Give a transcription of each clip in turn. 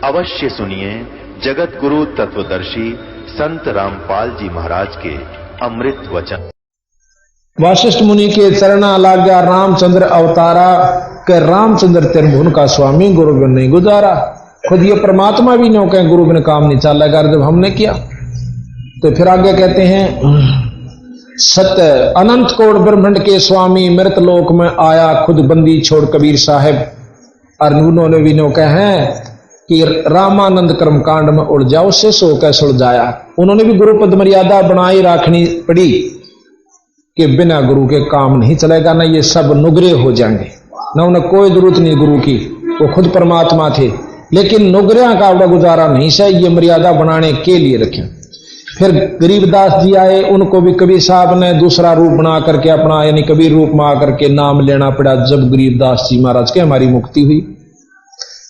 अवश्य सुनिए जगत गुरु तत्वदर्शी संत रामपाल जी महाराज के अमृत वचन। वासिष्ठ मुनि के चरणा लाग्या रामचंद्र अवतारा के रामचंद्र तिरभुवन का स्वामी गुरु बिन नहीं गुजारा। खुद ये परमात्मा भी नहीं कहें गुरु बिन काम नहीं चलेगा जब हमने किया। तो फिर आगे कहते हैं सत्य अनंत कोट ब्रह्मांड के स्वामी मृत लोक में आया खुद बंदी छोड़ कबीर साहब। और उन्होंने भी नो कहे कि रामानंद कर्म कांड में उड़ जाओ से सो कैसे उड़ जाया। उन्होंने भी गुरु पद मर्यादा बनाई रखनी पड़ी कि बिना गुरु के काम नहीं चलेगा, ना ये सब नुगरे हो जाएंगे, ना उन्हें कोई जरूरत नहीं गुरु की, वो खुद परमात्मा थे। लेकिन नुगरिया का बड़ा गुजारा नहीं से ये मर्यादा बनाने के लिए रखे। फिर गरीबदास जी आए, उनको भी कबीर साहब ने दूसरा रूप बना करके अपना यानी कबीर रूप में आकर के नाम लेना पड़ा। जब गरीबदास जी महाराज के हमारी मुक्ति हुई,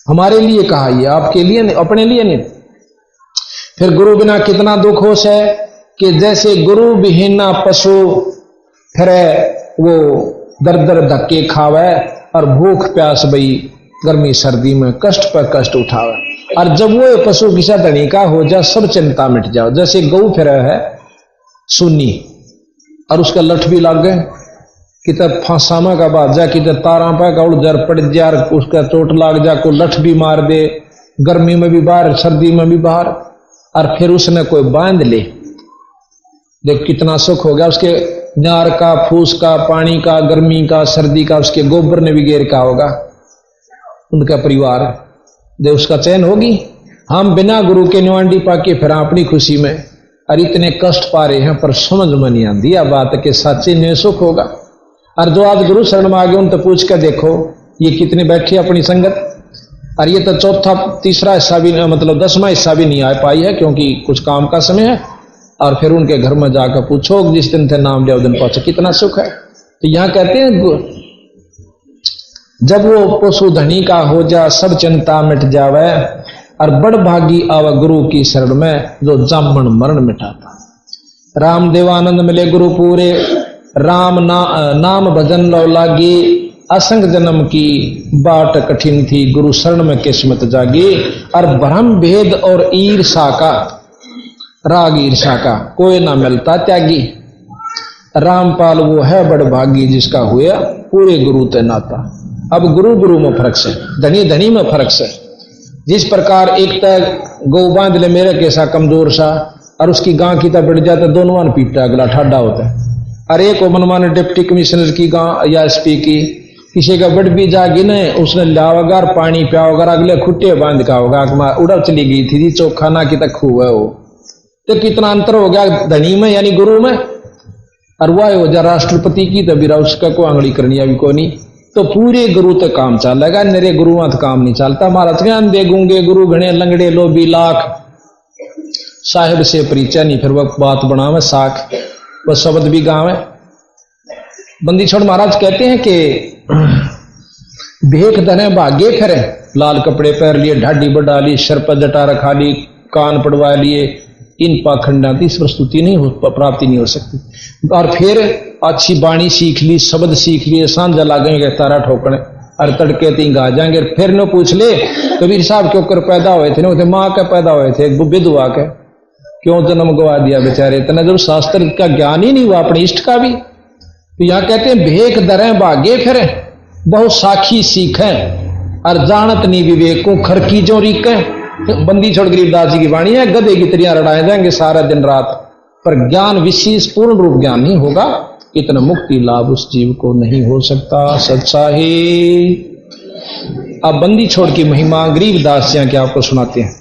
हमारे लिए कहा, ये आपके लिए नहीं, अपने लिए नहीं। फिर गुरु बिना कितना दुख हो से कि जैसे गुरु विहीना पशु फिर वो दर दर धक्के खावे और भूख प्यास बई गर्मी सर्दी में कष्ट पर कष्ट उठावे। और जब वो पशु किसा धनी का हो जा सब चिंता मिट जाओ। जैसे गऊ फिर है सुन्नी और उसका लठ भी लग गए, कितने फांसामा का बात जा, कितने तारा पे का उड़ जर पड़ जा, उसका चोट लाग जा, को लठ भी मार दे, गर्मी में भी बाहर सर्दी में भी बाहर। और फिर उसने कोई बांध ले, देख कितना सुख हो गया। उसके नार का, फूस का, पानी का, गर्मी का, सर्दी का, उसके गोबर ने भी घेर का होगा उनका परिवार, दे उसका चैन होगी। हम बिना गुरु के निवांडी पाके फिर अपनी खुशी में और इतने कष्ट पा रहे हैं, पर समझ में नहीं आती यह बात के सच्चे में सुख होगा। और जो आज गुरु शरण में आ गए उन तो पूछ कर देखो ये कितने बैठे अपनी संगत। और ये तो चौथा तीसरा हिस्सा भी मतलब 10वां हिस्सा भी नहीं आ पाई है, क्योंकि कुछ काम का समय है। और फिर उनके घर में जाकर पूछो जिस दिन थे नाम लिया उस दिन पहुंचे, कितना सुख है। तो यहां कहते हैं जब वो पशु धनी का हो जा सब चिंता मिट जावे, और बड़ भागी आवा गुरु की शरण में जो जामन मरण मिटाता। राम देवानंद मिले गुरु पूरे, राम नाम भजन लो लागी, असंग जन्म की बाट कठिन थी गुरु शरण में किस्मत जागी। और ब्रह्म भेद और ईर्षा का राग ईर्षा का कोई ना मिलता त्यागी। रामपाल वो है बड़ भागी जिसका हुआ पूरे गुरु ते नाता। अब गुरु गुरु में फर्क से, धनी धनी में फर्क से। जिस प्रकार एक तय गौ बांध ले मेरे कैसा कमजोर सा, और उसकी गां की तब बढ़ जाता दोनों वन पीटता अगला ठाडा होता है। और एक मनमान डिप्टी कमिश्नर की गां या एसपी की किसी का बड़ भी जागी ने उसने लावगा पानी पियाओगा, अगले खुट्टे बांध का होगा उड़ा चली गई थी जी चौखा ना की तक हुआ वो। तो कितना अंतर हो गया धनी में यानी गुरु में। और वह हो जा राष्ट्रपति की तभी उसका कोई आंगड़ी करनी अभी को नहीं। तो पूरे गुरु तक काम चलेगा, मेरे गुरुआ तक काम नहीं चलता। महाराज ज्ञान दे गूंगे गुरु घने लंगड़े लोभी लाख, साहिब से परिचय नहीं फिर वह बात बनावे साख, वह शब्द भी गावे। बंदी छोड़ महाराज कहते हैं कि भेख धने भाग्य फिरे, लाल कपड़े पहन लिए, ढाडी बढ़ा ली, सर पर जटा रखा ली, कान पड़वा लिए, इन पाखंडा इस प्रस्तुति नहीं हो प्राप्ति नहीं हो सकती। और फिर अच्छी बाणी सीख ली, शब्द सीख लिए, सांझा लागेंगे तारा ठोकने और तड़के तीन गा जाएंगे। फिर न पूछ ले कबीर साहब क्यों कर पैदा हुए थे, न माँ के पैदा हुए थे विधवा के, क्यों जन्म गवा दिया बेचारे। इतना जब शास्त्र का ज्ञान ही नहीं हुआ अपने इष्ट का भी। तो यहाँ कहते हैं भेख दरें भागे फिरे, बहुत साखी सीखें और जानत नहीं विवेकों खरकी जो रीकें। बंदी छोड़ गरीबदास जी की वाणी है, गधे की तरियां रड़ाए जाएंगे सारा दिन रात, पर ज्ञान विशेष पूर्ण रूप ज्ञान नहीं होगा, इतना मुक्ति लाभ उस जीव को नहीं हो सकता। सच्चा ही अब बंदी छोड़ की महिमा गरीबदास जी के आपको सुनाते हैं।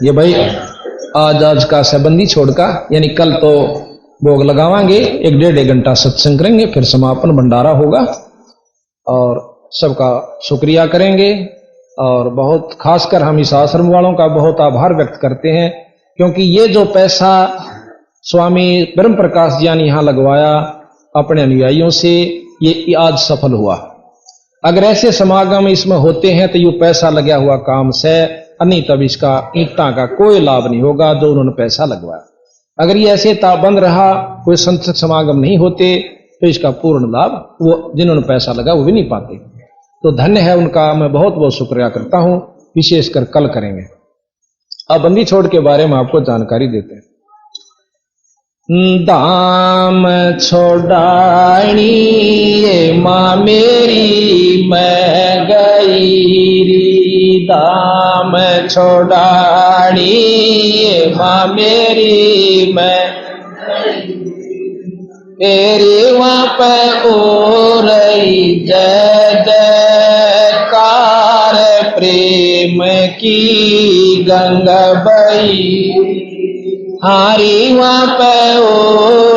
ये भाई आज का बंदी छोड़ का यानी कल तो भोग लगावांगे, 1-1.5 घंटा सत्संग करेंगे, फिर समापन भंडारा होगा और सबका शुक्रिया करेंगे। और बहुत खासकर हम इस आश्रम वालों का बहुत आभार व्यक्त करते हैं, क्योंकि ये जो पैसा स्वामी ब्रह्म प्रकाश जी ने यहाँ लगवाया अपने अनुयायियों से, ये आज सफल हुआ। अगर ऐसे समागम इसमें होते हैं तो ये पैसा लगा हुआ काम से, नहीं तब इसका ईंटा का कोई लाभ नहीं होगा जो उन्होंने पैसा लगवाया। अगर ये ऐसे बंद रहा, कोई संत समागम नहीं होते, तो इसका पूर्ण लाभ वो जिन्होंने पैसा लगा वो भी नहीं पाते। तो धन्य है उनका, मैं बहुत बहुत शुक्रिया करता हूं। विशेषकर कल करेंगे। अब बंदी छोड़ के बारे में आपको जानकारी देते हैं। दाम छोड़ानी ये माँ मेरी मैं गई री, दाम छोड़ानी ये माँ मेरी मैं तेरी वहाँ पे हो रही जय जयकार प्रेम की गंगा बही, हारी वहाँ पे हो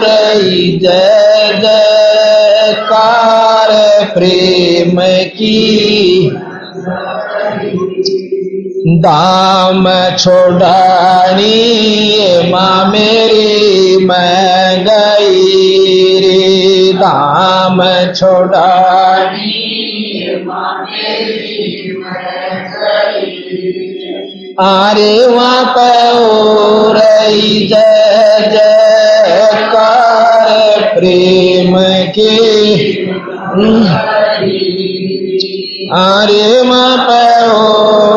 रही जय जयकार प्रेम की, दाम छोड़ानी माँ मेरी मैं गई रे, दाम छोड़ानी माँ मेरी मैं गई, आरे वहाँ पे हो रही जय जयकार प्रेम की, आरे वहाँ पे हो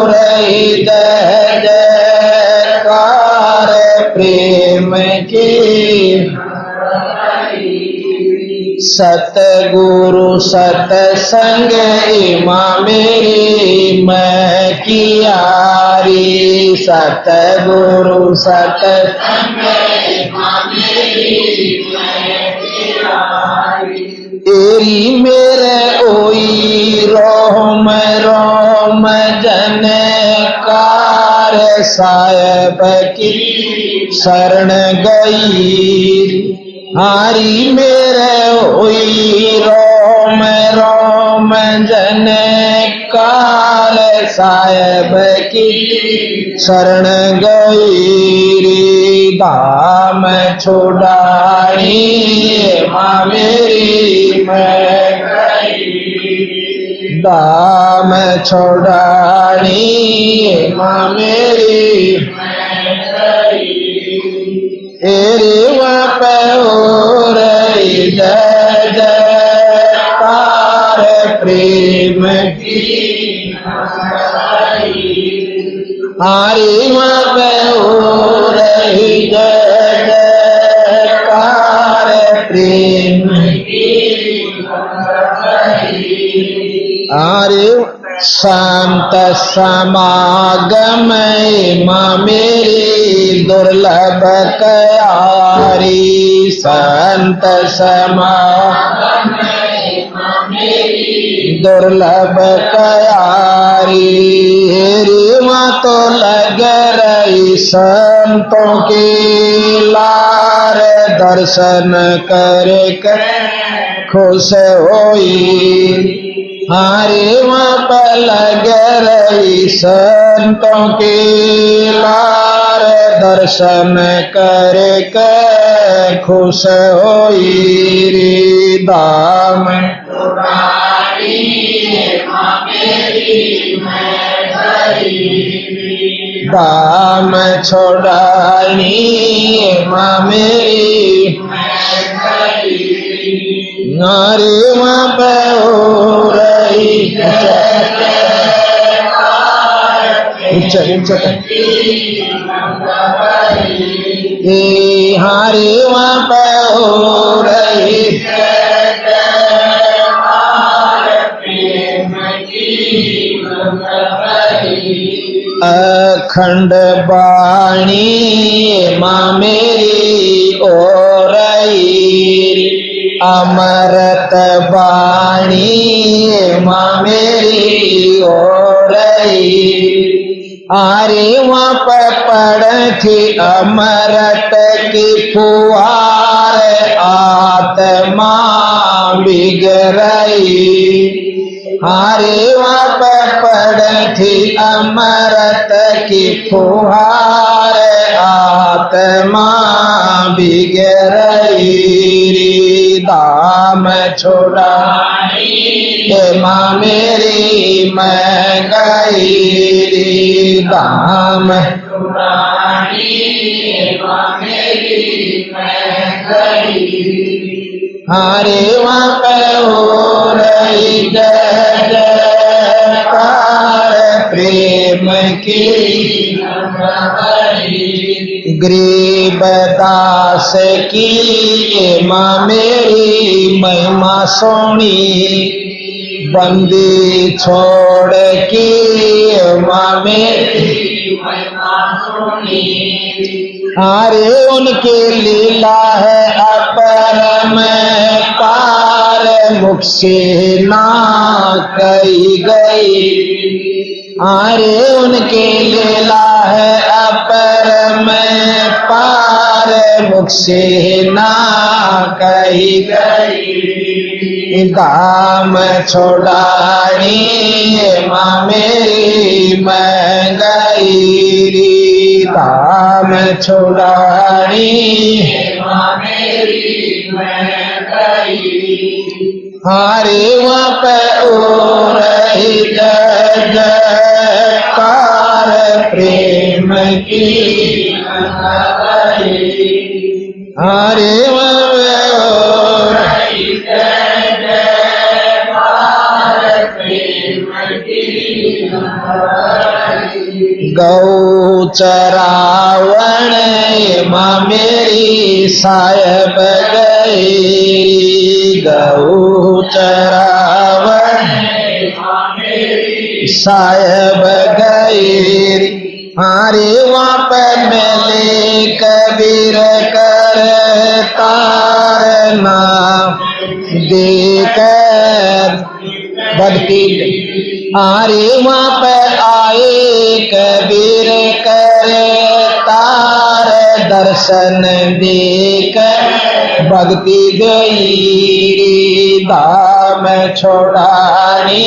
रही जय जयकार प्रेम की, सतगुरु सतसंग माँ मेरी मैं कियारी, सतगुरु सतसंग माँ मेरी मैं कियारी, तेरी मेरे ओई रोम रोम जनकार साहेब की शरण गई, हारी मेरे ओई रोम रोम जनकार साहेब की शरण गई रे, दाम छोड़ानी माँ मेरी मैं गई, दाम छोड़ानी माँ मेरी मैं गई, तेरे वहाँ पे हो रही जय जयकार प्रेम की, हारी वहाँ पे हो रही जय जयकार प्रेम की, हारी संत समागम माँ मेरी दुर्लभ कयारी, संत समागम माँ मेरी दुर्लभ कयारी, हेरी माँ तो लग रही संतों की लार, दर्शन करके खुश होई, हारे वहाँ पर लग रही संतों की लार, दर्शन करके खुश होई रे, दाम छोड़ानी माँ मेरी मैं गई, दाम छोड़ानी माँ मेरी मैं गई, नारे वहाँ पे हो रही हारे वहाँ पे हो रही अखंड बाणी माँ मेरी ओ रही, अमृत बाणी माँ मेरी ओ रही, आरे वहाँ पर पड़ थी अमृत की फुहार, आत्मा बिग रही, आरे वहाँ पर पड़ थी अमृत की फुहार, आत्मा बिग रही, दाम छोड़ानी माँ मेरी मैं गई, दाम छोड़ानी माँ मेरी मैं गई, हारे वहाँ पे हो रही जय जयकार प्रेम प्रेम की गरीब दास की माँ मेरी महिमा सोनी बंदी छोड़ की माँ मेरी महिमा सोनी अरे उनकी लीला है अपरम पार मुख से ना कही गई अरे उनकी लीला है अपरम पार मुख से ना कही गई दाम छोड़ानी माँ मेरी महंगाई दाम छोड़ानी माँ मेरी महंगाई हरे वहाँ पे ओ रही जयकार प्रेम की हरे वहाँ पे ओ रही जयकार प्रेम की गौ चरावण माँ मेरी साहेब गई गौ चरावण साहेब गई हरे वहाँ पर मिले कबीर कर तारना देकर बदकी अरे वहाँ पे आए कबीर कर तार दर्शन देकर भक्ति गई दाम छोड़ानी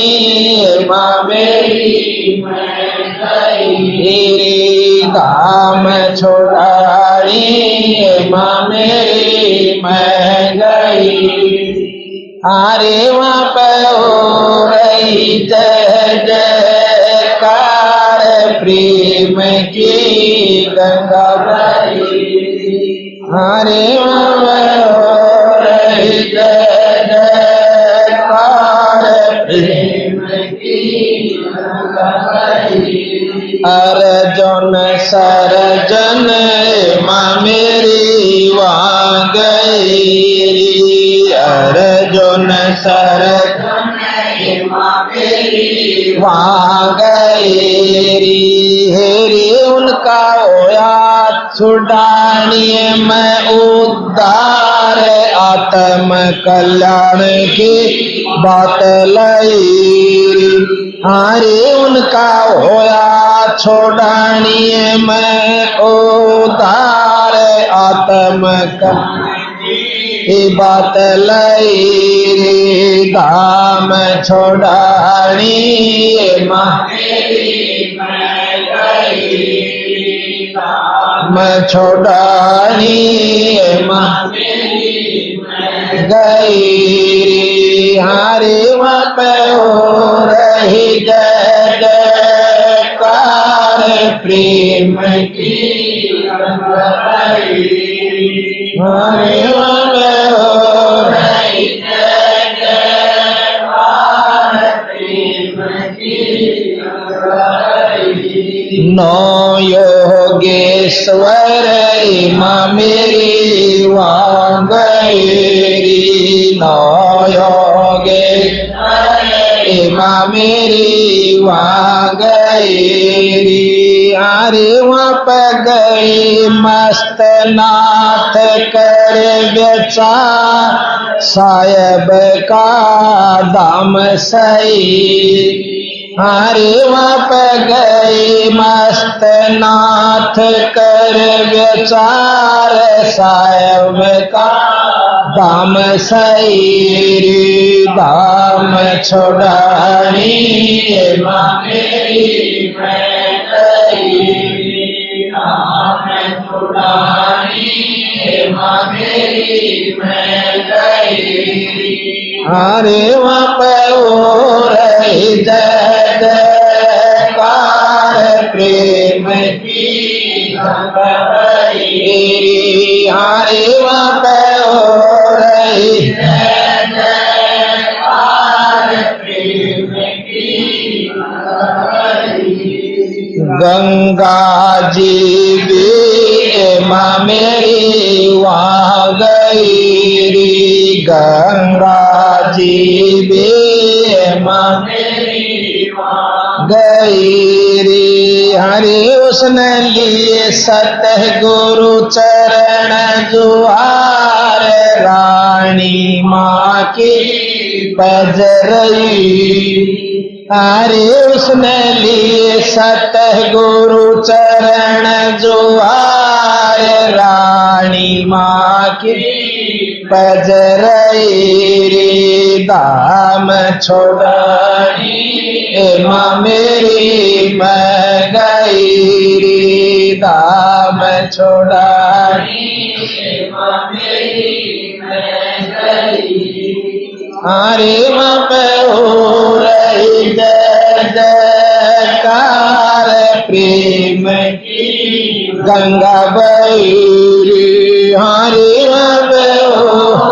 माँ मेरी दाम छोड़ानी माँ मेरी मैं गई अरे वहाँ पे हो रही जय जयकार प्रेम की गंगा बही अरे वहाँ पे हो रही जय जयकार प्रेम की गंगा बही अर्जुन सरजन माँ मेरी वहाँ गई अर्जुन सरजन माँ मेरी वहाँ गई हेरी उनका होया छुड़ानी में उद्धार आत्म कल्याण की बात लाई हरे उनका होया छोड़ानी में उद्धार आत्म कल्याण बात लाई दाम छोड़ानी माँ मैं छोड़ानी माँ गई हारे वहाँ पे हो रही जय जयकार प्रेम की हारे वहाँ पे हो रही जय जयकार प्रेम की नौ योगेश्वर माँ मेरी वहाँ गई नौ योगेश्वर माँ मेरी वहाँ गई अरे वहाँ पर गई मस्त नाथ कर बेचार साहेब का दाम सही हरे वहाँ पे गई मस्त नाथ कर विचार साहेब का दाम सही दाम छोड़ानी माँ मेरी मैं गई दाम छोड़ानी माँ मेरी मैं गई हरे वहाँ पे हो रही जय जयकार प्रेम की हरे वहाँ पे हो रही जय जयकार प्रेम की गंगा जी भी माँ मेरी वहाँ गई री, गंगा जी भी माँ मेरी वहाँ गई री। हरे उसने लिए सतगुरु चरण जुहार, रानी माँ की बजरई। हरे उसने लिए सतगुरु चरण जुहार, रानी माँ की बजरई रे। दाम छोड़ानी माँ मेरी मैं गई रे, दाम छोड़ानी माँ मेरी मैं गई। हरे माँ पे हो रही जय जयकार, प्रेम की गंगा बही रे। हरे माँ पे हो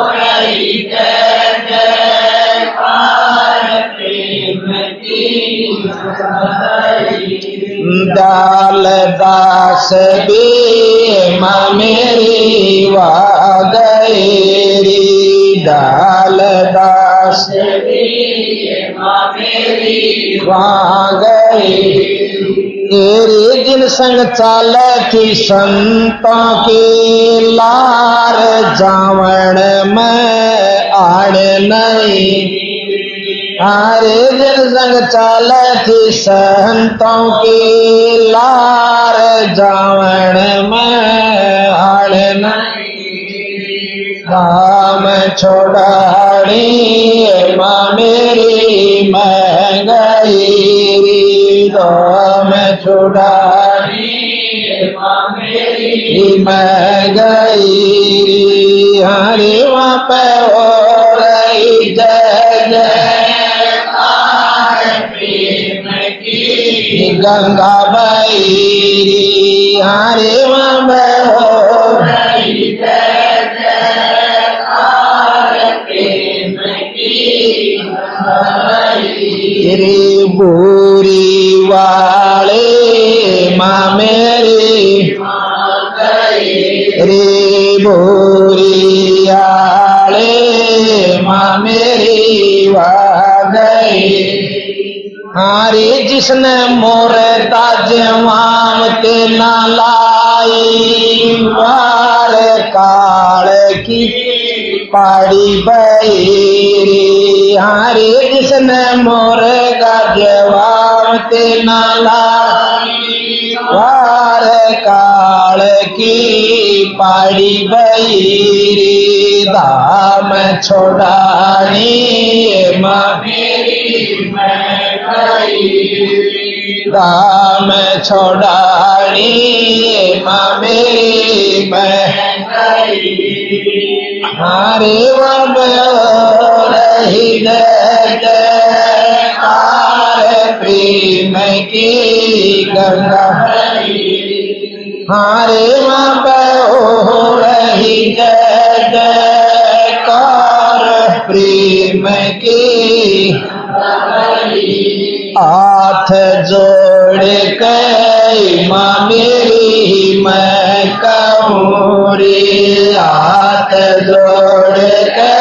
रही जय जयकार, प्रेम की दाल दास भी माँ मेरी वहाँ गई री, दाल दास भी माँ मेरी वहाँ गई रे। जिन संग चाल थी संतों के लार, जावण में आड़ नहीं। हरे जिन संग चाल थी संतों के लार, जावण में आड़ नहीं। धाम छोड़ानी माँ मेरी मैं गई री, धाम छोड़ानी माँ मेरी मैं गई री। हरे वहाँ पे हो रही जय जयकार, प्रेम की गंगा बही री। हरे वहाँ पे हो रही जय जयकार, प्रेम की रे। बोरी वाले माँ मेरी रे, बोरी वाले माँ मेरी वहाँ गई। हरे जिसने मोर ताजवाम ते ना लाई, वार काल की पाड़ी बही। हरे जिसने मोर गजवाम ते ना लाई, वार काल की पाड़ी बही। धाम छोड़ानी माँ मेरी मैं गई, धाम छोड़ानी माँ मेरी मैं गई। हरे वब रही जय जयकार, प्रेम की गंगा हरे वब हो रही जय जयकार, प्रेम की। हाथ जोड़ के माँ मेरी मैं कहूँ रे, हाथ जोड़ के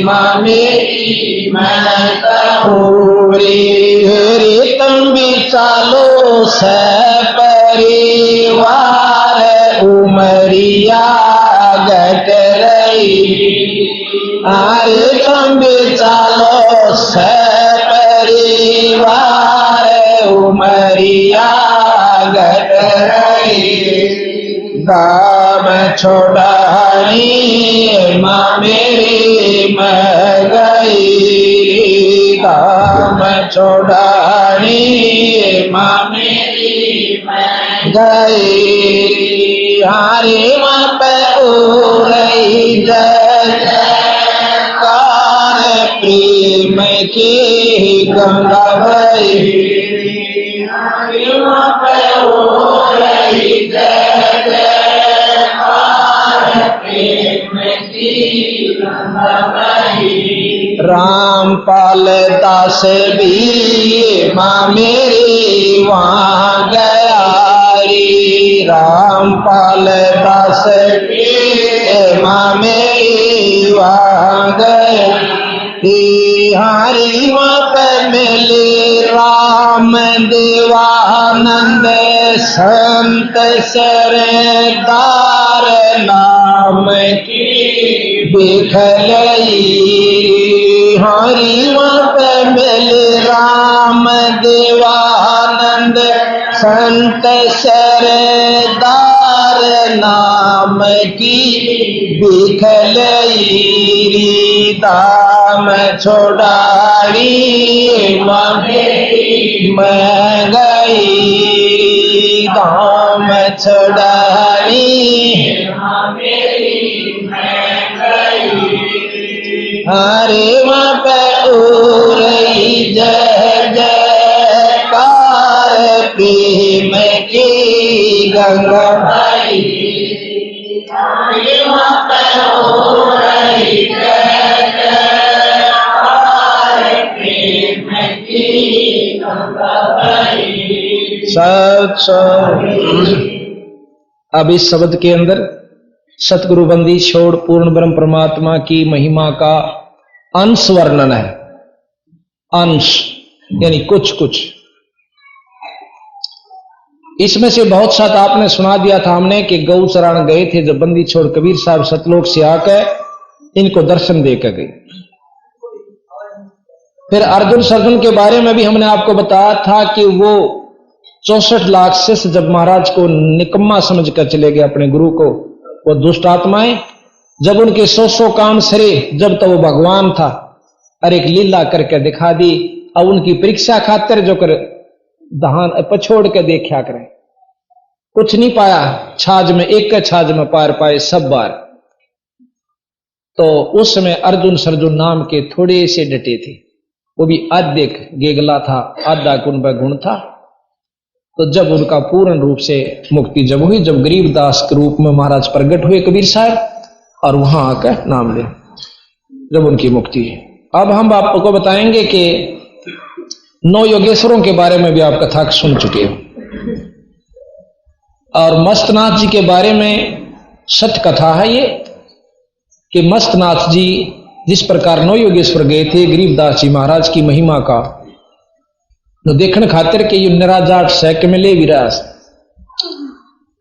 माँ मेरी मैं कहूँ रे। तुम भी चालो से परिवार, उमरिया गट रही। अरे तुम भी चालो से परिवार, उमरिया गट रही। दाम छोड़ानी माँ मेरी मैं गई, दाम छोड़ानी माँ मेरी मैं गई। हरे माँ पे हो रही जय जयकार, प्रेम की गंगा बही। हरे माँ पे हो रही जय जयकार, प्रेम की गंगा बही। रामपाल दास भी माँ मेरी वहाँ गया रे। रामपाल दास भी माँ मेरी वहाँ गया रे। हरि मत मिले राम देवानंद संत सरदार नाम की बिखलई। हरि मत मिले राम देवानंद संत सरदार नाम की बिखलई। दाम छोड़ाई मैं गई। दाम छोड़ाई हरे वहाँ पे हो रही जय जयकार प्रेम की गंगा भाई। हरे वहाँ पे हो रही जय जयकार प्रेम की गंगा भाई। सच अब इस शब्द के अंदर सतगुरु बंदी छोड़ पूर्ण ब्रह्म परमात्मा की महिमा का अंश वर्णन है। अंश यानी कुछ कुछ। इसमें से बहुत सा आपने सुना दिया था हमने कि गौ चरान गए थे जब बंदी छोड़ कबीर साहब सतलोक से आकर इनको दर्शन देकर गए। फिर अर्जुन सर्जुन के बारे में भी हमने आपको बताया था कि वो 64 लाख शिष्य जब महाराज को निकम्मा समझकर चले गए अपने गुरु को, वो दुष्ट आत्माएं जब उनके 100 काम सरे, जब तो वो भगवान था और एक लीला करके दिखा दी। अब उनकी परीक्षा खातिर जो कर दहान पछोड़ के देखा करें, कुछ नहीं पाया छाज में, एक छाज में पार पाए सब बार। तो उस समय अर्जुन सर्जुन नाम के थोड़े से डटे थे, वो भी आधे गेगला था, आधा गुण था। तो जब उनका पूर्ण रूप से मुक्ति जब हुई, जब गरीबदास के रूप में महाराज प्रकट हुए कबीर साहब और वहां आकर नाम ले, जब उनकी मुक्ति। अब हम आपको बताएंगे कि 9 योगेश्वरों के बारे में भी आप कथा सुन चुके हो, और मस्तनाथ जी के बारे में सत्य कथा है ये कि मस्तनाथ जी जिस प्रकार 9 योगेश्वर गए थे गरीबदास जी महाराज की महिमा का तो देखने खातिर के निराजाट सैक में ले विराज।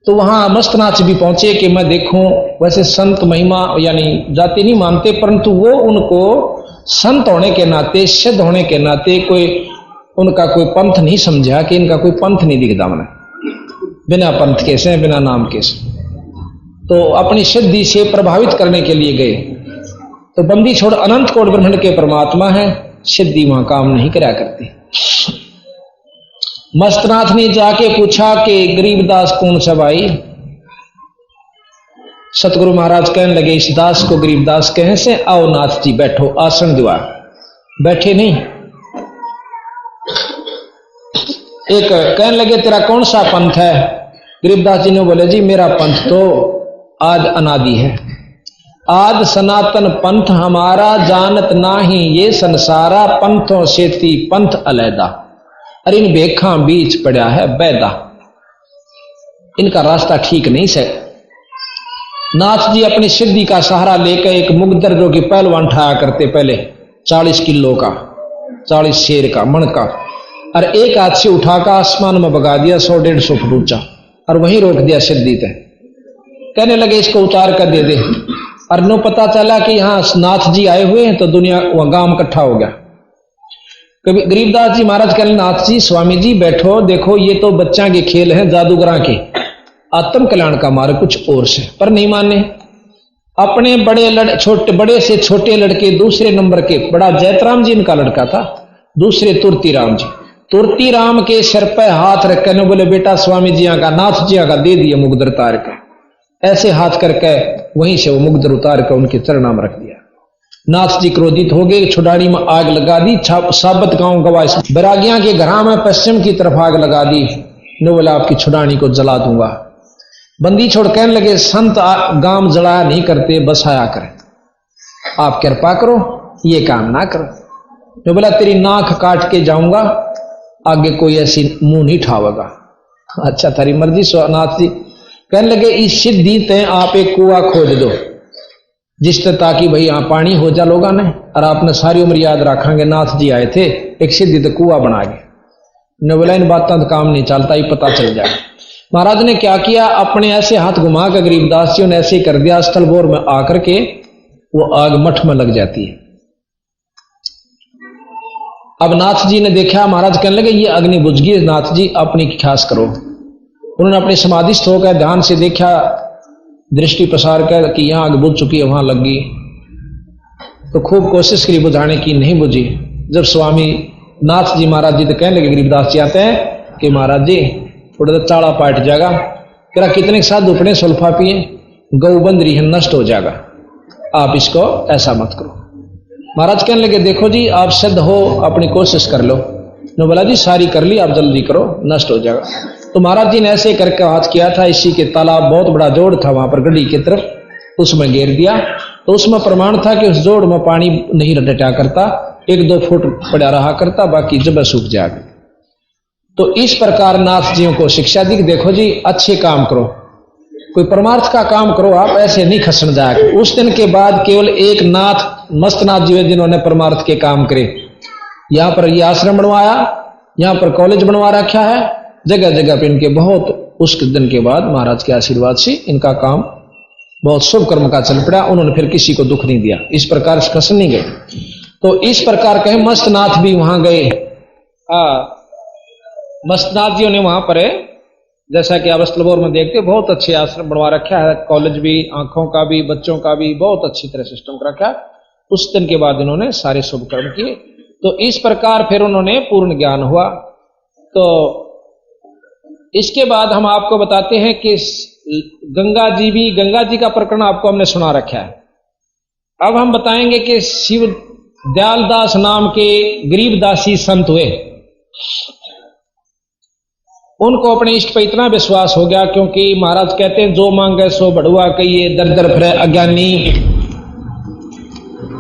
तो वहां मस्तनाथ भी पहुंचे कि मैं देखूं। वैसे संत महिमा यानी जाति नहीं मानते, परंतु वो उनको संत होने के नाते, सिद्ध होने के नाते कोई उनका कोई पंथ नहीं समझा कि इनका कोई पंथ नहीं दिखता मैंने, बिना पंथ के से, बिना नाम के से। तो अपनी सिद्धि से प्रभावित करने के लिए गए। तो बंदी छोड़ अनंत कोट ब्रह्मांड के परमात्मा है, सिद्धि वहां काम नहीं करा करती। मस्तनाथ ने जाके पूछा कि गरीबदास कौन सा भाई? सतगुरु महाराज कहने लगे इस दास को गरीबदास कहे से, आओ नाथ जी बैठो, आसन दिवा। बैठे नहीं, एक कहने लगे तेरा कौन सा पंथ है? गरीबदास जी ने बोले जी मेरा पंथ तो आद अनादि है, आद सनातन पंथ हमारा, जानत नाही ये संसारा, पंथों से थी पंथ अलैदा, और इन भेखा बीच पड़ा है बैदा, इनका रास्ता ठीक नहीं से। नाथ जी अपनी सिद्धि का सहारा लेकर एक मुगदर जो कि पहलवान ठाया करते पहले 40 किलो का, 40 शेर का मन का, और एक हाथ से उठाकर आसमान में बगा दिया 100-150 फुट ऊंचा, और वहीं रोक दिया सिद्धि तय। कहने लगे इसको उतार कर दे दे। और नो पता चला कि यहाँ नाथ जी आए हुए हैं, तो दुनिया वह गांव इकट्ठा हो गया। कभी गरीबदास जी महाराज कहने नाथ जी स्वामी जी बैठो, देखो ये तो बच्चा के खेल हैं, जादूगरा के, आत्म कल्याण का मार्ग कुछ और से। पर नहीं माने। अपने बड़े से छोटे लड़के, दूसरे नंबर के बड़ा जैतराम जी इनका लड़का था, दूसरे तुरती राम जी, तुरती राम के सिर पर हाथ रखने बोले बेटा स्वामी जी का, नाथ जी का दे दिया मुगदर उतार का। ऐसे हाथ करके वहीं से वो मुगदर उतार कर उनके चरणाम रख दिया। नाथ जी क्रोधित हो गए, छुड़ानी में आग लगा दी, साबत गांव गवास बैरागियां के घरा में पश्चिम की तरफ आग लगा दी। ने बोला आपकी छुड़ानी को जला दूंगा। बंदी छोड़ कहने लगे संत गांव जलाया नहीं करते, बसाया करें, आप कृपा करो। ये काम ना करो। जो बोला तेरी नाक काट के जाऊंगा, आगे कोई ऐसी मुंह नहीं ठावेगा। अच्छा थारी मर्जी सोनाथ जी। कहने लगे इस सिद्धि ते आप एक कुआं खोद दो जिस ते ताकि भाई यहाँ पानी हो जा लोगा ने, और आपने सारी उम्र याद रखेंगे नाथ जी आए थे एक सिद्धि तो कुआं बना गए। ने बोला इन बातों तो काम नहीं चलता, ही पता चल जाए। महाराज ने क्या किया, अपने ऐसे हाथ घुमा कर गरीबदास जी ने ऐसे कर दिया, स्थल बोर में आकर के वो आग मठ में लग जाती है। अब नाथ जी ने देखा, महाराज कहने लगे ये अग्नि बुझ गई, नाथ जी अपनी ख्यास करो। उन्होंने अपने समाधिस्थ होकर ध्यान से देखा, दृष्टि प्रसार कर कि यहां आग बुझ चुकी है, वहां लग गई। तो खूब कोशिश करी बुझाने की, नहीं बुझी। जब स्वामी नाथ जी महाराज जी तो कहने लगे, गरीबदास जी आते हैं कि महाराज जी थोड़ा तो चाड़ा पाट जाएगा, तेरा कितने साथ उपड़े सुल्फा पिए, गौ बंद रही है, नष्ट हो जाएगा, आप इसको ऐसा मत करो। महाराज कहने लगे देखो जी आप सिद्ध हो, अपनी कोशिश कर लो। ने बोला जी सारी कर ली, आप जल्दी करो, नष्ट हो जाएगा। तो महाराज जी ने ऐसे करके हाथ किया था, इसी के तालाब बहुत बड़ा जोड़ था वहां पर गड्डी की तरफ, उसमें घेर दिया। तो उसमें प्रमाण था कि उस जोड़ में पानी नहीं रटटा करता, 1-2 फुट पड़ा रहा करता, बाकी जब सूख जाएगा। तो इस प्रकार नाथ जियों को शिक्षा दी, देखो जी अच्छे काम करो, कोई परमार्थ का काम करो, आप ऐसे नहीं खसन जाएगा। उस दिन के बाद केवल एक नाथ मस्तनाथ जी जिन्होंने परमार्थ के काम करे। यहां पर ये आश्रम बनवाया, यहां पर कॉलेज बनवा रखा है, जगह जगह पे इनके बहुत, उस दिन के बाद महाराज के आशीर्वाद से इनका काम बहुत शुभ कर्म का चल पड़ा। उन्होंने फिर किसी को दुख नहीं दिया, इस प्रकार से खसन नहीं गए। तो इस प्रकार कहे मस्तनाथ भी वहां गए। मस्तनाथ जी ने वहां पर जैसा कि आप स्थलबोर में देखते बहुत अच्छे आश्रम बनवा रखा है, कॉलेज भी, आंखों का भी, बच्चों का भी बहुत अच्छी तरह सिस्टम रखा। उस दिन के बाद इन्होंने सारे शुभ कर्म किए। तो इस प्रकार फिर उन्होंने पूर्ण ज्ञान हुआ। तो इसके बाद हम आपको बताते हैं कि गंगा जी का प्रकरण आपको हमने सुना रखा है। अब हम बताएंगे कि शिव दयालदास नाम के गरीबदासी संत हुए, उनको अपने इष्ट पे इतना विश्वास हो गया, क्योंकि महाराज कहते हैं जो मांगे सो बढ़ुआ कहिए, दर दर फिरे अज्ञानी,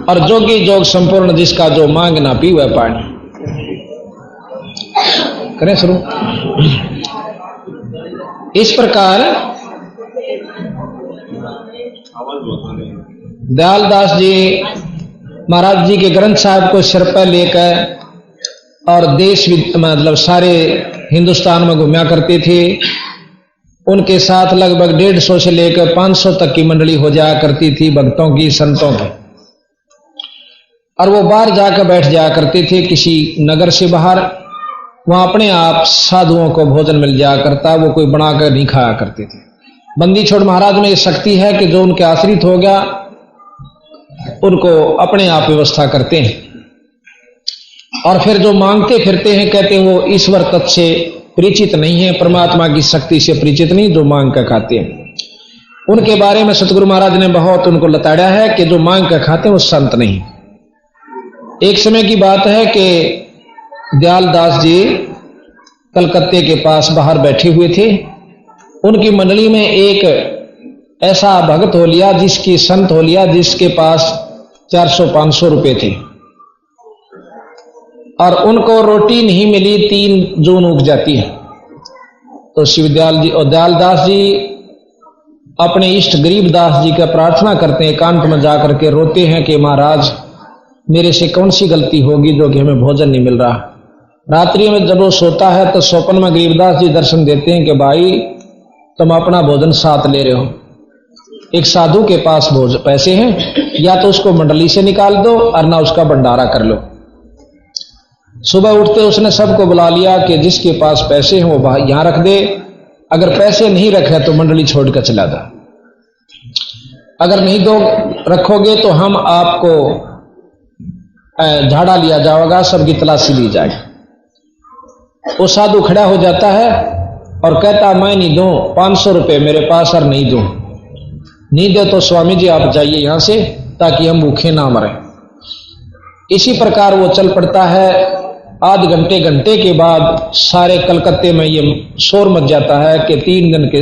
और जोगी जोग संपूर्ण जिसका जो मांग ना पीवे पानी। करें शुरू। इस प्रकार दयालदास जी महाराज जी के ग्रंथ साहब को सिर पर लेकर और देश मतलब सारे हिंदुस्तान में घूमया करते थे। उनके साथ लगभग 150 से लेकर 500 तक की मंडली हो जाया करती थी, भक्तों की, संतों की। और वो बाहर जाकर बैठ जाया करते थे किसी नगर से बाहर, वहां अपने आप साधुओं को भोजन मिल जाया करता, वो कोई बनाकर नहीं खाया करते थे। बंदी छोड़ महाराज में ये शक्ति है कि जो उनके आश्रित हो गया उनको अपने आप व्यवस्था करते हैं, और फिर जो मांगते फिरते हैं कहते हैं वो ईश्वर तत्व से परिचित नहीं है, परमात्मा की शक्ति से परिचित नहीं, जो मांग कर खाते हैं। उनके बारे में सतगुरु महाराज ने बहुत उनको लताड़ा है कि जो मांग कर खाते हैं वो संत नहीं। एक समय की बात है कि दयालदास जी कलकत्ते के पास बाहर बैठे हुए थे। उनकी मंडली में एक ऐसा भगत हो लिया, जिसकी संत हो लिया, जिसके पास 400-500 रुपए थे, और उनको रोटी नहीं मिली, 3 जून उग जाती है। तो शिवदयाल जी और दयालदास जी अपने इष्ट गरीबदास जी का प्रार्थना करते हैं, एकांत में जाकर के रोते हैं कि महाराज मेरे से कौन सी गलती होगी जो कि हमें भोजन नहीं मिल रहा। रात्रि में जब वो सोता है तो स्वप्न में गरीबदास जी दर्शन देते हैं कि भाई तुम अपना भोजन साथ ले रहे हो, एक साधु के पास पैसे हैं, या तो उसको मंडली से निकाल दो और ना उसका भंडारा कर लो। सुबह उठते उसने सबको बुला लिया कि जिसके पास पैसे हैं वो यहां रख दे, अगर पैसे नहीं रखे तो मंडली छोड़कर चला जा, अगर नहीं दो रखोगे तो हम आपको झाड़ा लिया जाएगा, सबकी तलाशी ली जाएगी। वो साधु खड़ा हो जाता है और कहता मैं नहीं दूं, 500 रुपए मेरे पास और नहीं दूं, नहीं दे तो स्वामी जी आप जाइए यहां से, ताकि हम भूखे ना मरें। इसी प्रकार वो चल पड़ता है। आध घंटे के बाद सारे कलकत्ते में ये शोर मच जाता है कि 3 दिन के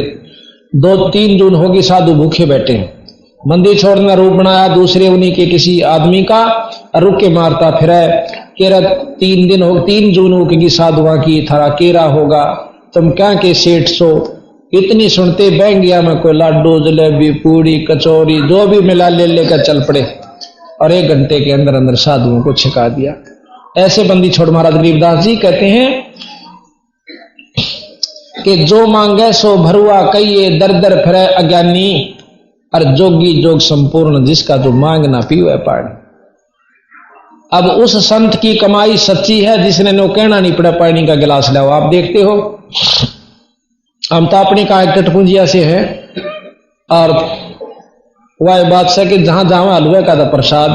2-3 जून होगी, साधु भूखे बैठे हैं। मंदिर छोड़ने रूप बनाया दूसरे उन्हीं के किसी आदमी का, रुके मारता फिर केरा 3 दिन हो 3 जून होगी साधुआ की थारा केरा होगा तुम क्या के सेठ सो इतनी सुनते बैंगिया में कोई लाडू जलेबी पूड़ी कचौरी जो भी मिला ले लेकर चल पड़े और 1 घंटे के अंदर अंदर साधुओं को छिका दिया। ऐसे बंदी छोड़ महाराज गरीबदास जी कहते हैं कि जो मांगे सो भरुआ कहिए दर दर फिरे अज्ञानी और जोगी जोग संपूर्ण जिसका जो मांग ना पीवे पानी। अब उस संत की कमाई सच्ची है जिसने नो कहना नहीं पड़ा पानी का गिलास लाओ। आप देखते हो हम तो अपनी का टटपुंजिया से है और वह बात से कि जहां जहां हलवे का था प्रसाद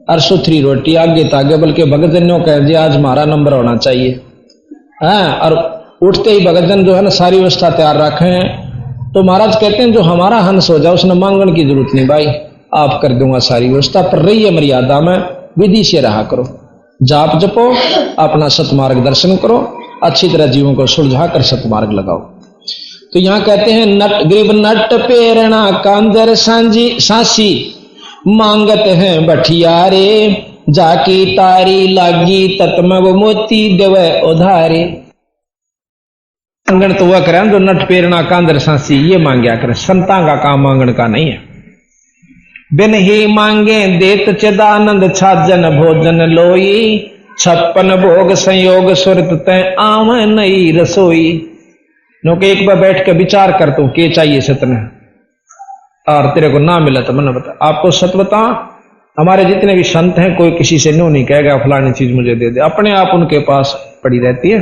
और सुथरी रोटी आगे तागे बल्कि भगतजनों कह दिया आज हमारा नंबर होना चाहिए। हाँ, और उठते ही भगतजन जो है ना सारी व्यवस्था तैयार रखे हैं। तो महाराज कहते हैं जो हमारा हंस हो जाए उसने मांगने की जरूरत नहीं भाई, आप कर दूंगा सारी व्यवस्था, पर रहिए मर्यादा में, विधि से रहा करो, जाप जपो, अपना सतमार्ग दर्शन करो, अच्छी तरह जीवों को सुलझा कर सतमार्ग लगाओ। तो यहां कहते हैं नट ग्रीब नट पेरणा कांदर सांजी सांसी मांगत हैं बठियारे जाकी तारी लागी तत्मव मोती देवे उधारे। मांगन तो वह करें जो नट पेरणा कांदर सांसी ये मांगया करें, संतां का काम मांगन का नहीं है। बिन ही मांगे देत चिदानंद छाजन भोजन लोई 56 भोग संयोग सुरत तय आव नई रसोई। नौके एक बार बैठ के विचार कर तू के चाहिए सतने और तेरे को ना मिला तो मैंने बता। आपको सत बता, हमारे जितने भी संत हैं कोई किसी से नो नहीं कहेगा फलानी चीज मुझे दे दे, अपने आप उनके पास पड़ी रहती है।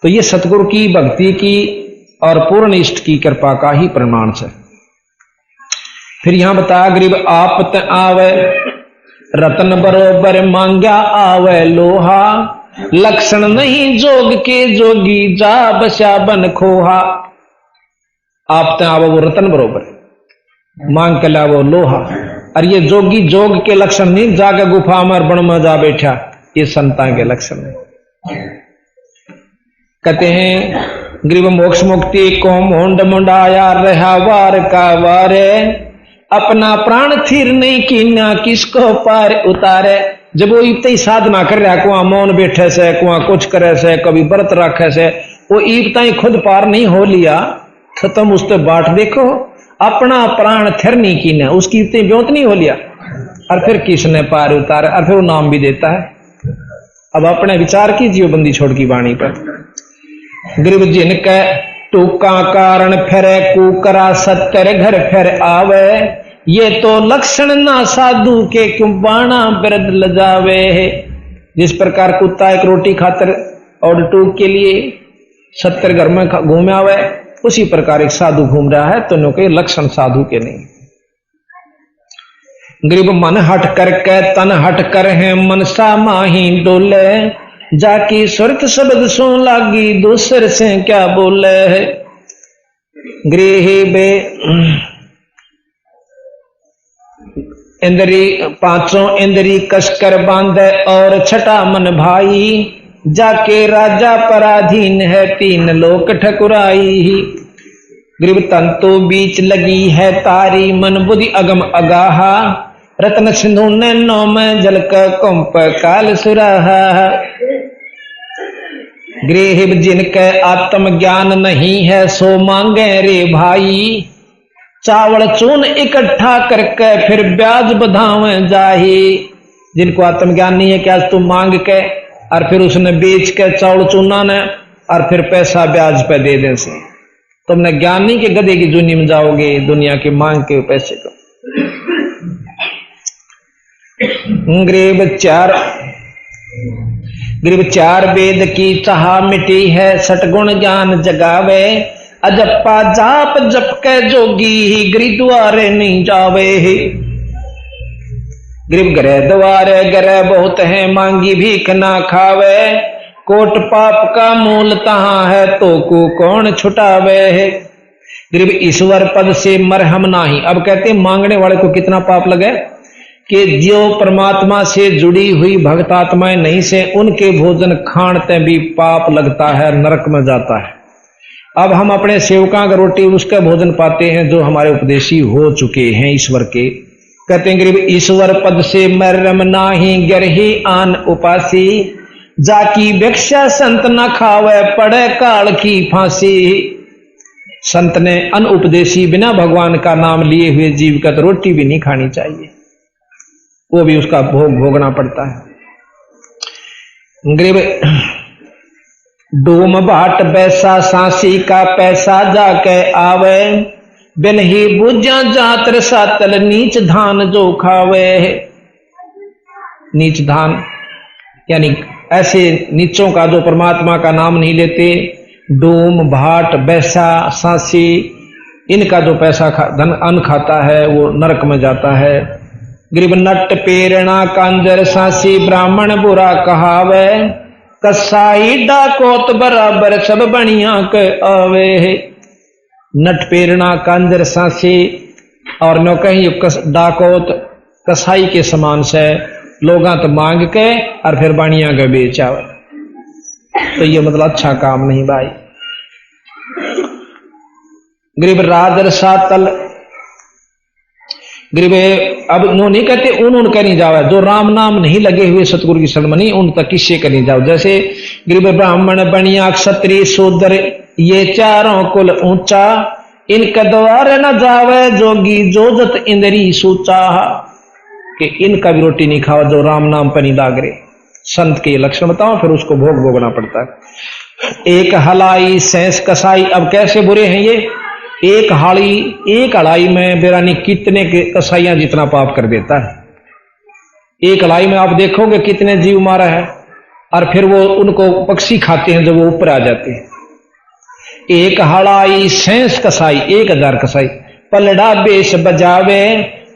तो ये सतगुरु की भक्ति की और पूर्ण इष्ट की कृपा का ही प्रमाण है। फिर यहां बताया गरीब आप आवे रतन बरोबर मांग्या आवे लोहा लक्षण नहीं जोग के जोगी जा बसा बन खोहा। आप आवे वो रतन बरोबर मांग के लावो लोहा, और ये जोगी जोग के लक्षण नहीं जाके गुफा में बन में जा बैठा, ये संता के लक्षण नहीं। कहते हैं गरीब मोक्ष मुक्ति को मुंड मुंडाया रहा वार का वारे अपना प्राण थिर नहीं कीना किसको पार उतारे। जब वो इतने ही साधना कर रहा कुआ मौन बैठे से कुआ कुछ करे से कभी व्रत रखे से वो इतना ही खुद पार नहीं हो लिया तो तुम उस पर बाट देखो अपना प्राण थिर नहीं कीना उसकी इतनी ब्योत नहीं हो लिया और फिर किसने पार उतारे और फिर वो नाम भी देता है। अब अपने विचार कीजिए बंदी छोड़ की वाणी पर। गरीब जिनके टूका कारण फिरे कुकरा 70 घर फिर आवे ये तो लक्षण ना साधु के क्यों बाणा बिरद लजावे है। जिस प्रकार कुत्ता एक रोटी खातर और टूक के लिए 70 घर में घूमे आवे उसी प्रकार एक साधु घूम रहा है, तो के लक्षण साधु के नहीं। गरीब मन हट करके तन हट कर है मनसा माही डोले जाकी सुरत शब्द सो लागी दूसर से क्या बोले है। गृह बे इंद्री 5 इंद्री कसकर बांधे और छठा मन भाई जाके राजा पराधीन है 3 लोक ठकुराई। गरीब तंतु बीच लगी है तारी मन बुद्धि अगम अगाहा रत्न सिंधु नैनो में जलक कुंप काल सुराहा। गृह जिनके आत्म ज्ञान नहीं है सो मांगे रे भाई चावल चून इकट्ठा करके फिर ब्याज बधावे जाही। जिनको आत्मज्ञान नहीं है कि आज तुम मांग के और फिर उसने बेच के चावल चूना ने और फिर पैसा ब्याज पे दे दे से तुमने ज्ञान नहीं कि गधे की जूनी में जाओगे दुनिया की मांग के पैसे को। गरीब 4 वेद की चाह मिटी है 60 गुण ज्ञान जगावे अजप्पा जाप जप के जोगी ही गिरी द्वारे नहीं जावे। गरीब गरे द्वारे गरे बहुत है मांगी भीख ना खावे कोट पाप का मूल तहां है तो को कौन छुटावे है। गरीब ईश्वर पद से मरहम नाही। अब कहते हैं मांगने वाले को कितना पाप लगे कि जो परमात्मा से जुड़ी हुई भक्त आत्माएं नहीं से उनके भोजन खानते भी पाप लगता है, नरक में जाता है। अब हम अपने सेवका का रोटी उसका भोजन पाते हैं जो हमारे उपदेशी हो चुके हैं ईश्वर के, कहते हैं गरीब ईश्वर पद से मरम नाही गरही आन उपासी, जाकी भिक्षा संत न खावे पड़े काल की फांसी। संत ने अनउपदेशी बिना भगवान का नाम लिए हुए जीव का तो रोटी भी नहीं खानी चाहिए, वो भी उसका भोग भोगना पड़ता है। गरीब डूम बाट बैसा सांसी का पैसा जाके आवे, बिन ही बुझा जातर सातल नीच धान जो खावे। नीच धान यानी ऐसे नीचों का जो परमात्मा का नाम नहीं लेते, डूम भाट बैसा सांसी, इनका जो पैसा धन अन्न खाता है वो नरक में जाता है। गरीब नट पेरणा कांजर सांसी ब्राह्मण बुरा कहावे, कसाई डाकोत बराबर सब बनिया के आवे। नट पेरणा कांजर सांसी और न कहीं डाकोत कसाई के समान से लोगा तो मांग के और फिर बाणिया के बेच आवे, तो ये मतलब अच्छा काम नहीं भाई। गरीब राजर सातल, गरीब अब नो नहीं कहते उन कह नहीं जावे, जो राम नाम नहीं लगे हुए सतगुरु की शरण में उन तक किससे कर नहीं जाओ। जैसे गरीब ब्राह्मण बनिया क्षत्रिय शूद्र ये चारों कुल ऊंचा, इनके द्वार न जावे जोगी जोजत इंद्री सूचा, कि इनका भी रोटी नहीं खाओ जो राम नाम पर नहीं लाग रहे। संत के लक्षण बताओ फिर उसको भोग भोगना पड़ता है। एक हलाई सैंस कसाई, अब कैसे बुरे हैं ये। एक हलाई में बेरानी कितने के कसाइयां जितना पाप कर देता है। एक हलाई में आप देखोगे कितने जीव मारा है, और फिर वो उनको पक्षी खाते हैं जब वो ऊपर आ जाते हैं। एक हलाई सैंस कसाई 1000 कसाई, पलड़ा बेश बजावे,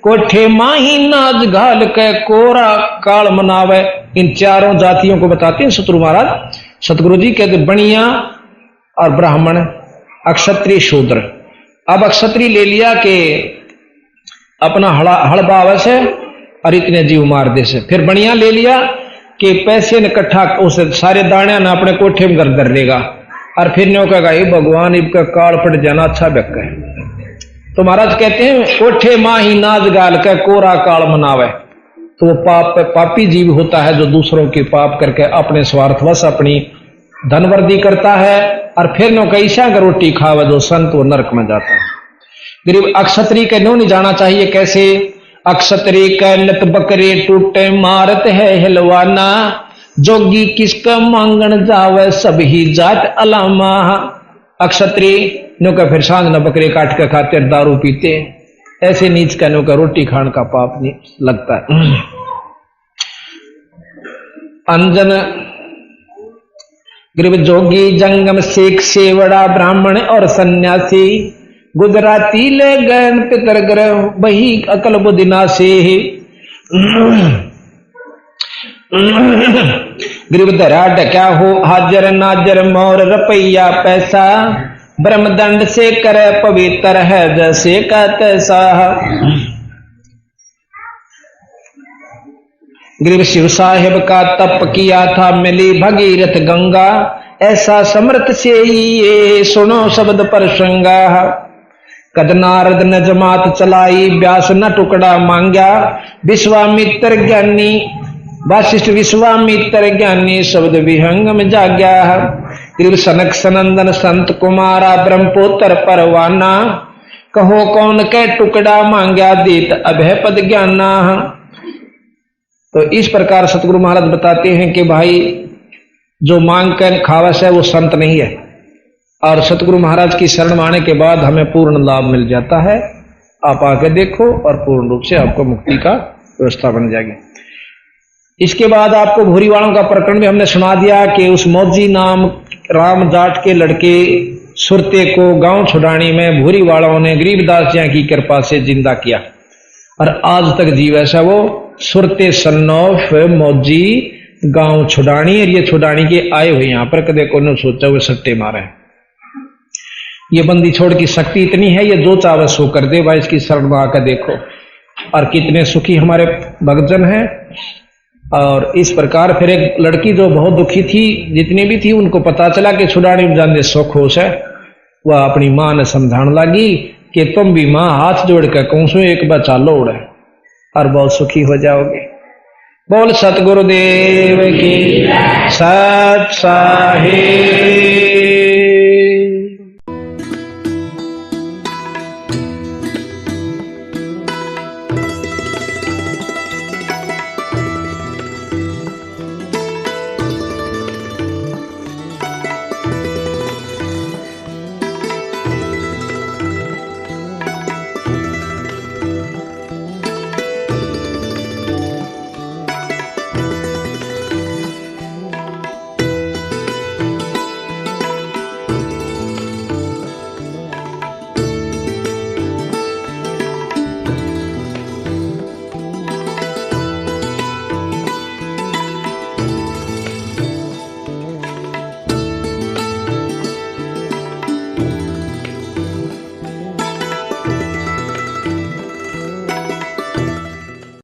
कोठे माही नाच घाल के कोरा काल मनावे। इन चारों जातियों को बताते हैं सतगुरु महाराज। सतगुरु जी कहते बनिया और ब्राह्मण, अक्षत्रिय शूद्र। अब अक्षत्रिय ले लिया कि अपना हड़बावे से और इतने जीव मार दे से, फिर बनिया ले लिया कि पैसे ने इकट्ठा उस सारे दाने ना अपने कोठे में घर धर देगा, और फिर न्यो कहेगा ये भगवान इनका काल पट जाना अच्छा व्यक्त है। तो महाराज कहते हैं कोठे माही नाच गाल का कोरा काल मनावे, तो वो पापी जीव होता है जो दूसरों के पाप करके अपने स्वार्थवश अपनी धनवर्दी करता है, और फिर नो कैसा का रोटी खावे जो संत वो नरक में जाता है। गरीब अक्षत्रिय के नो नहीं जाना चाहिए। कैसे अक्षत्रिय का नत बकरे टूटे मारत है हिलवाना, जोगी किसका मांगन जावे सब ही जात अलामा। अक्षत्रिय नो का फिर सांझ न बकरे काट के खाते दारू पीते, ऐसे नीच का नो का रोटी खाने का पाप नहीं लगता है। अंजन गरीब जोगी जंगम शेख सेवड़ा ब्राह्मण और सन्यासी, गुजराती ले गए पितर ग्रह बही अकल बुदिनासी। गरीब धरा ढक्या हो हाजर नाजर मोर रुपया पैसा, ब्रह्मदंड से करे पवित्र है जैसे का तैसा। गरीब शिव साहेब का तप किया था मिली भगीरथ गंगा, ऐसा समर्थ से ही ये सुनो शब्द पर श्रृंगा। कद नारद न जमात चलाई व्यास न टुकड़ा मांग्या, विश्वामित्र ज्ञानी वासिष्ठ विश्वामित्र ज्ञानी शब्द विहंग में जाग्या। गरीब सनक सनंदन संत कुमारा ब्रह्मपुत्र परवाना, कहो कौन के टुकड़ा मांग्या दीत अभय पद ज्ञाना। तो इस प्रकार सतगुरु महाराज बताते हैं कि भाई जो मांग कर खावस है वो संत नहीं है, और सतगुरु महाराज की शरण में आने के बाद हमें पूर्ण लाभ मिल जाता है। आप आके देखो और पूर्ण रूप से आपको मुक्ति का व्यवस्था बन जाएगी। इसके बाद आपको भूरी वालों का प्रकरण भी हमने सुना दिया कि उस मौजी नाम राम जाट के लड़के सुरते को गांव छुड़ाने में भूरी वालों ने गरीबदास जी की कृपा से जिंदा किया, और आज तक जीव ऐसा वो सुरते सन्नौफ मौजी गांव छुड़ानी, और ये छुड़ानी के आए हुए यहाँ पर कदे को सोचा हुए सट्टे मारे। ये बंदी छोड़ की शक्ति इतनी है, ये जो चाहे सो कर दे भाई, इसकी शरण में आकर देखो। और कितने सुखी हमारे भक्तजन हैं। और इस प्रकार फिर एक लड़की जो बहुत दुखी थी, जितनी भी थी, उनको पता चला कि छुड़ानी में जाने सो खुश है, वह अपनी मां ने समझाने लगी कि तुम भी मां हाथ जोड़ कर कहूं सो एक बार चालो उड़े, और बहुत सुखी हो जाओगे। बोल सतगुरुदेव की, सत साहिब।